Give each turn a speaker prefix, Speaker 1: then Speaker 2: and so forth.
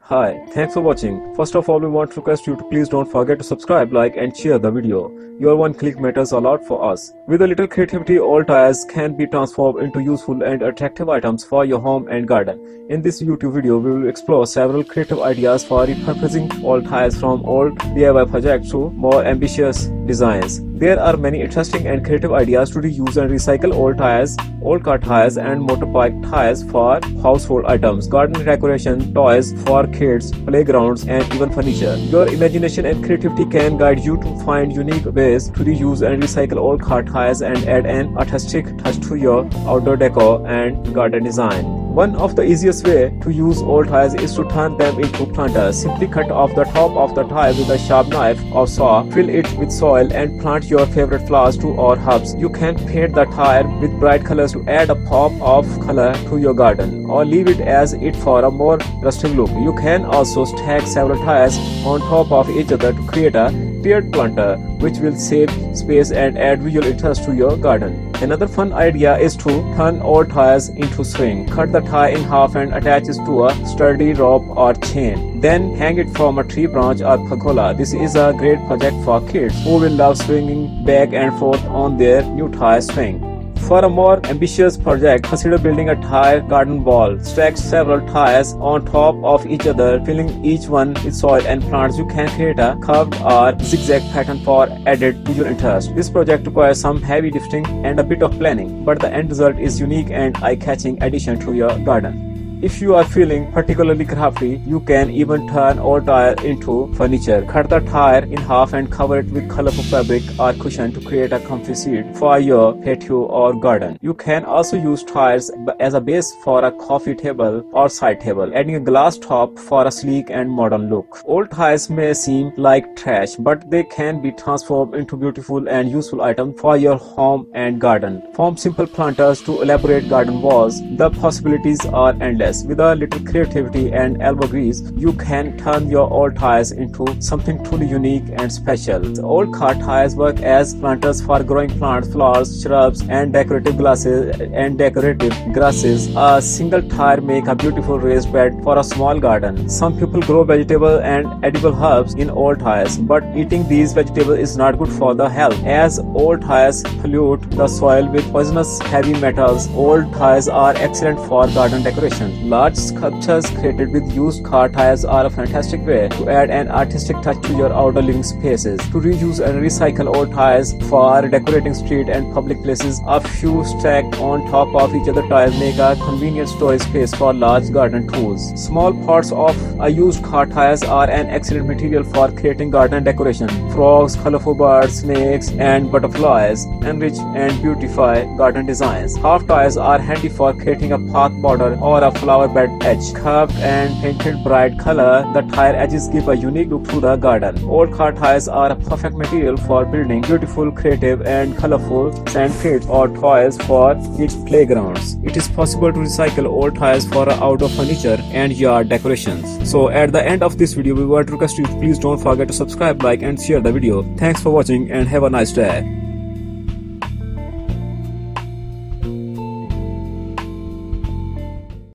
Speaker 1: Hi, thanks for watching. First of all, we want to request you to please don't forget to subscribe, like and share the video. Your one click matters a lot for us. With a little creativity, old tires can be transformed into useful and attractive items for your home and garden. In this YouTube video, we will explore several creative ideas for repurposing old tires from old DIY projects to more ambitious designs. There are many interesting and creative ideas to reuse and recycle old tires, old car tires and motorbike tires for household items, garden decoration, toys for kids, playgrounds and even furniture. Your imagination and creativity can guide you to find unique ways to reuse and recycle old car tires and add an artistic touch to your outdoor decor and garden design. One of the easiest way to use old tires is to turn them into planters. Simply cut off the top of the tire with a sharp knife or saw, fill it with soil and plant your favorite flowers to or herbs. You can paint the tire with bright colors to add a pop of color to your garden, or leave it as it for a more rustic look. You can also stack several tires on top of each other to create a tiered planter, which will save space and add visual interest to your garden. Another fun idea is to turn old tires into swing. Cut the tire in half and attach it to a sturdy rope or chain. Then hang it from a tree branch or pergola. This is a great project for kids who will love swinging back and forth on their new tire swing. For a more ambitious project, consider building a tire garden wall. Stack several tires on top of each other, filling each one with soil and plants. You can create a curved or zigzag pattern for added visual interest. This project requires some heavy lifting and a bit of planning, but the end result is unique and eye-catching addition to your garden. If you are feeling particularly crafty, you can even turn old tire into furniture. Cut the tire in half and cover it with colorful fabric or cushion to create a comfy seat for your patio or garden. You can also use tires as a base for a coffee table or side table, adding a glass top for a sleek and modern look. Old tires may seem like trash, but they can be transformed into beautiful and useful items for your home and garden. From simple planters to elaborate garden walls, the possibilities are endless. With a little creativity and elbow grease, you can turn your old tires into something truly unique and special. The old car tires work as planters for growing plants, flowers, shrubs, and decorative grasses. A single tire makes a beautiful raised bed for a small garden. Some people grow vegetable and edible herbs in old tires, but eating these vegetables is not good for the health, as old tires pollute the soil with poisonous heavy metals. Old tires are excellent for garden decoration. Large sculptures created with used car tires are a fantastic way to add an artistic touch to your outdoor living spaces. To reuse and recycle old tires for decorating street and public places, a few stacked on top of each other tires make a convenient storage space for large garden tools. Small parts of a used car tires are an excellent material for creating garden decoration. Frogs, colorful birds, snakes, and butterflies enrich and beautify garden designs. Half tires are handy for creating a path border or a flower bed edge. Curved and painted bright color, the tire edges give a unique look to the garden. Old car tires are a perfect material for building beautiful, creative and colorful sand pits or toys for kids' playgrounds. It is possible to recycle old tires for outdoor furniture and yard decorations. So at the end of this video, we want to request you to please don't forget to subscribe, like and share the video. Thanks for watching and have a nice day.